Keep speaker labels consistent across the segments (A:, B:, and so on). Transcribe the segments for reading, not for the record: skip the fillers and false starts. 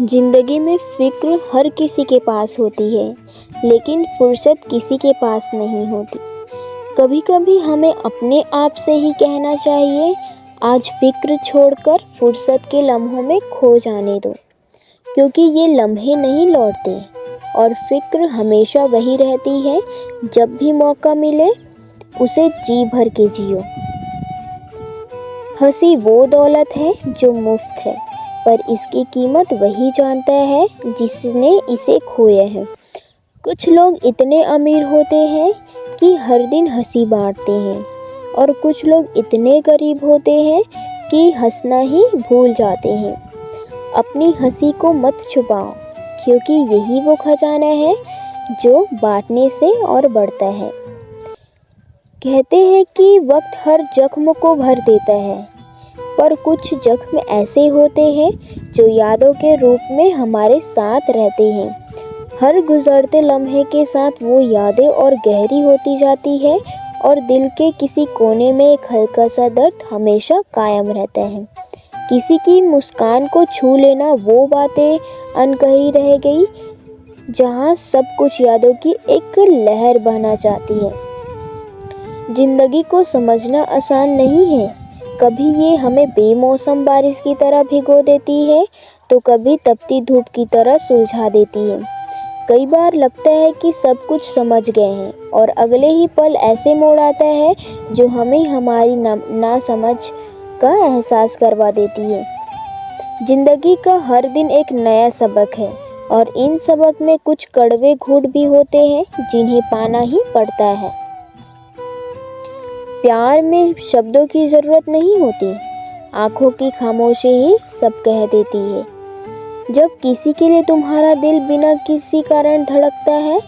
A: जिंदगी में फिक्र हर किसी के पास होती है, लेकिन फुर्सत किसी के पास नहीं होती। कभी कभी हमें अपने आप से ही कहना चाहिए, आज फिक्र छोड़कर फुर्सत के लम्हों में खो जाने दो, क्योंकि ये लम्हे नहीं लौटते और फिक्र हमेशा वही रहती है। जब भी मौका मिले उसे जी भर के जियो। हंसी वो दौलत है जो मुफ्त है, पर इसकी कीमत वही जानता है जिसने इसे खोया है। कुछ लोग इतने अमीर होते हैं कि हर दिन हंसी बांटते हैं, और कुछ लोग इतने गरीब होते हैं कि हंसना ही भूल जाते हैं। अपनी हंसी को मत छुपाओ, क्योंकि यही वो खजाना है जो बांटने से और बढ़ता है। कहते हैं कि वक्त हर जख्म को भर देता है, पर कुछ जख्म ऐसे होते हैं जो यादों के रूप में हमारे साथ रहते हैं। हर गुजरते लम्हे के साथ वो यादें और गहरी होती जाती है, और दिल के किसी कोने में एक हल्का सा दर्द हमेशा कायम रहता है। किसी की मुस्कान को छू लेना वो बातें अनकही रह गई, जहाँ सब कुछ यादों की एक लहर बहना चाहती है। जिंदगी को समझना आसान नहीं है। कभी ये हमें बेमौसम बारिश की तरह भिगो देती है, तो कभी तपती धूप की तरह सुलझा देती है। कई बार लगता है कि सब कुछ समझ गए हैं, और अगले ही पल ऐसे मोड़ आता है जो हमें हमारी नासमझ का एहसास करवा देती है। जिंदगी का हर दिन एक नया सबक है, और इन सबक में कुछ कड़वे घूंट भी होते हैं जिन्हें पाना ही पड़ता है। प्यार में शब्दों की ज़रूरत नहीं होती, आंखों की खामोशी ही सब कह देती है। जब किसी के लिए तुम्हारा दिल बिना किसी कारण धड़कता है,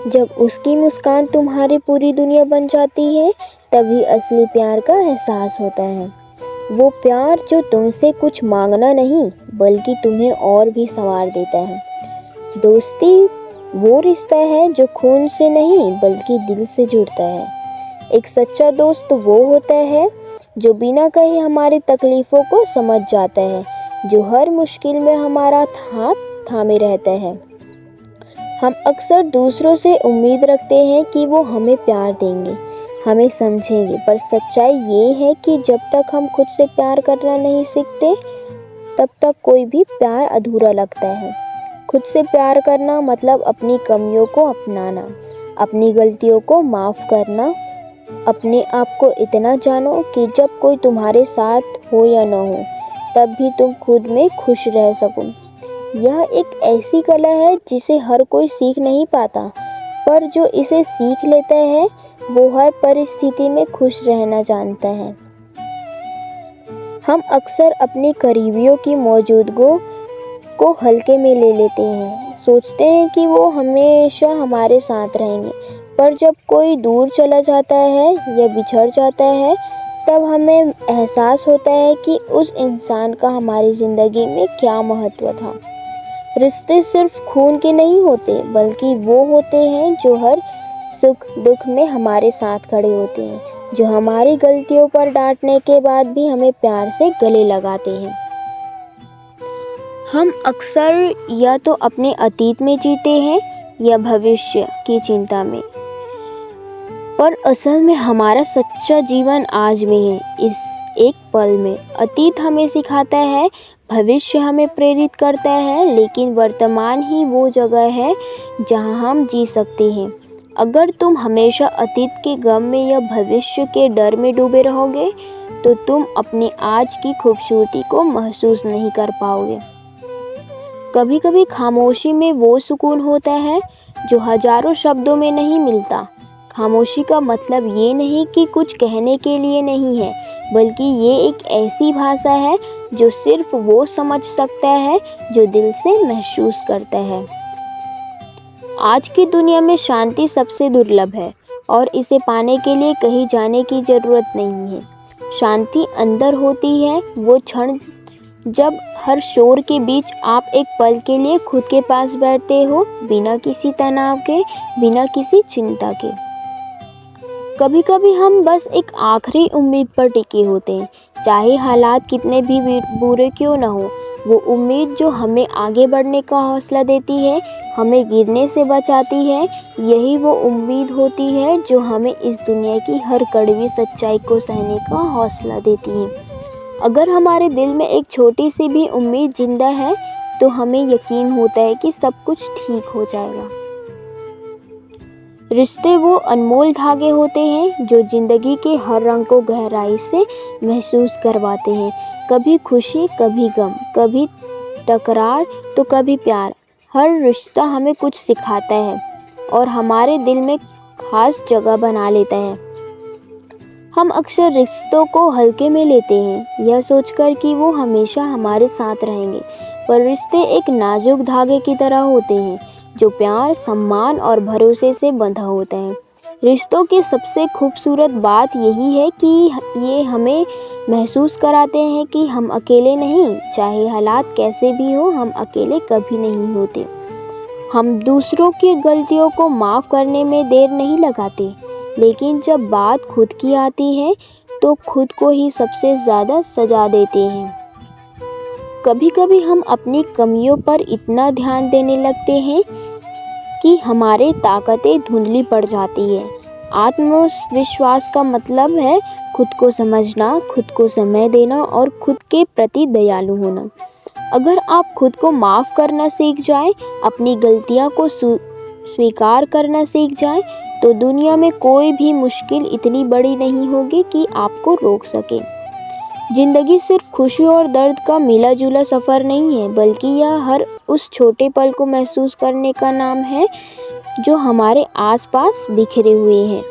A: जब उसकी मुस्कान तुम्हारी पूरी दुनिया बन जाती है, तभी असली प्यार का एहसास होता है। वो प्यार जो तुमसे कुछ मांगना नहीं, बल्कि तुम्हें और भी संवार देता है। दोस्ती वो रिश्ता है जो खून से नहीं, बल्कि दिल से जुड़ता है। एक सच्चा दोस्त वो होता है जो बिना कहे हमारी तकलीफ़ों को समझ जाता है, जो हर मुश्किल में हमारा हाथ थामे रहता है। हम अक्सर दूसरों से उम्मीद रखते हैं कि वो हमें प्यार देंगे, हमें समझेंगे, पर सच्चाई ये है कि जब तक हम खुद से प्यार करना नहीं सीखते, तब तक कोई भी प्यार अधूरा लगता है। खुद से प्यार करना मतलब अपनी कमियों को अपनाना, अपनी गलतियों को माफ़ करना, अपने आप को इतना जानो कि जब कोई तुम्हारे साथ हो या न हो, तब भी तुम खुद में खुश रह सको। यह एक ऐसी कला है जिसे हर कोई सीख नहीं पाता, पर जो इसे सीख लेता है वो हर परिस्थिति में खुश रहना जानता है। हम अक्सर अपने करीबियों की मौजूदगी को हल्के में ले लेते हैं, सोचते हैं कि वो हमेशा हमारे साथ रहेंगे, पर जब कोई दूर चला जाता है या बिछड़ जाता है, तब हमें एहसास होता है कि उस इंसान का हमारी ज़िंदगी में क्या महत्व था। रिश्ते सिर्फ खून के नहीं होते, बल्कि वो होते हैं जो हर सुख दुख में हमारे साथ खड़े होते हैं, जो हमारी गलतियों पर डांटने के बाद भी हमें प्यार से गले लगाते हैं। हम अक्सर या तो अपने अतीत में जीते हैं या भविष्य की चिंता में, पर असल में हमारा सच्चा जीवन आज में है, इस एक पल में। अतीत हमें सिखाता है, भविष्य हमें प्रेरित करता है, लेकिन वर्तमान ही वो जगह है जहां हम जी सकते हैं। अगर तुम हमेशा अतीत के गम में या भविष्य के डर में डूबे रहोगे, तो तुम अपनी आज की खूबसूरती को महसूस नहीं कर पाओगे। कभी कभी खामोशी में वो सुकून होता है जो हजारों शब्दों में नहीं मिलता। खामोशी का मतलब ये नहीं कि कुछ कहने के लिए नहीं है, बल्कि ये एक ऐसी भाषा है जो सिर्फ वो समझ सकता है जो दिल से महसूस करता है। आज की दुनिया में शांति सबसे दुर्लभ है, और इसे पाने के लिए कहीं जाने की ज़रूरत नहीं है। शांति अंदर होती है, वो क्षण जब हर शोर के बीच आप एक पल के लिए खुद के पास बैठते हो, बिना किसी तनाव के, बिना किसी चिंता के। कभी कभी हम बस एक आखिरी उम्मीद पर टिके होते हैं चाहे हालात कितने भी बुरे क्यों न हो। वो उम्मीद जो हमें आगे बढ़ने का हौसला देती है, हमें गिरने से बचाती है, यही वो उम्मीद होती है जो हमें इस दुनिया की हर कड़वी सच्चाई को सहने का हौसला देती है। अगर हमारे दिल में एक छोटी सी भी उम्मीद जिंदा है तो हमें यकीन होता है कि सब कुछ ठीक हो जाएगा। रिश्ते वो अनमोल धागे होते हैं जो जिंदगी के हर रंग को गहराई से महसूस करवाते हैं। कभी खुशी, कभी गम, कभी टकरार तो कभी प्यार। हर रिश्ता हमें कुछ सिखाता है और हमारे दिल में खास जगह बना लेता है। हम अक्सर रिश्तों को हल्के में लेते हैं, यह सोचकर कि वो हमेशा हमारे साथ रहेंगे, पर रिश्ते एक नाजुक धागे की तरह होते हैं जो प्यार, सम्मान और भरोसे से बंधा होता है। रिश्तों की सबसे खूबसूरत बात यही है कि ये हमें महसूस कराते हैं कि हम अकेले नहीं, चाहे हालात कैसे भी हो, हम अकेले कभी नहीं होते। हम दूसरों की गलतियों को माफ़ करने में देर नहीं लगाते, लेकिन जब बात खुद की आती है तो खुद को ही सबसे ज़्यादा सजा देते हैं। कभी कभी हम अपनी कमियों पर इतना ध्यान देने लगते हैं कि हमारी ताकतें धुंधली पड़ जाती है। आत्मविश्वास का मतलब है खुद को समझना, खुद को समय देना और खुद के प्रति दयालु होना। अगर आप खुद को माफ़ करना सीख जाएं, अपनी गलतियां को स्वीकार करना सीख जाएं, तो दुनिया में कोई भी मुश्किल इतनी बड़ी नहीं होगी कि आपको रोक सके। जिंदगी सिर्फ खुशी और दर्द का मिला जुला सफ़र नहीं है, बल्कि यह हर उस छोटे पल को महसूस करने का नाम है जो हमारे आसपास बिखरे हुए हैं।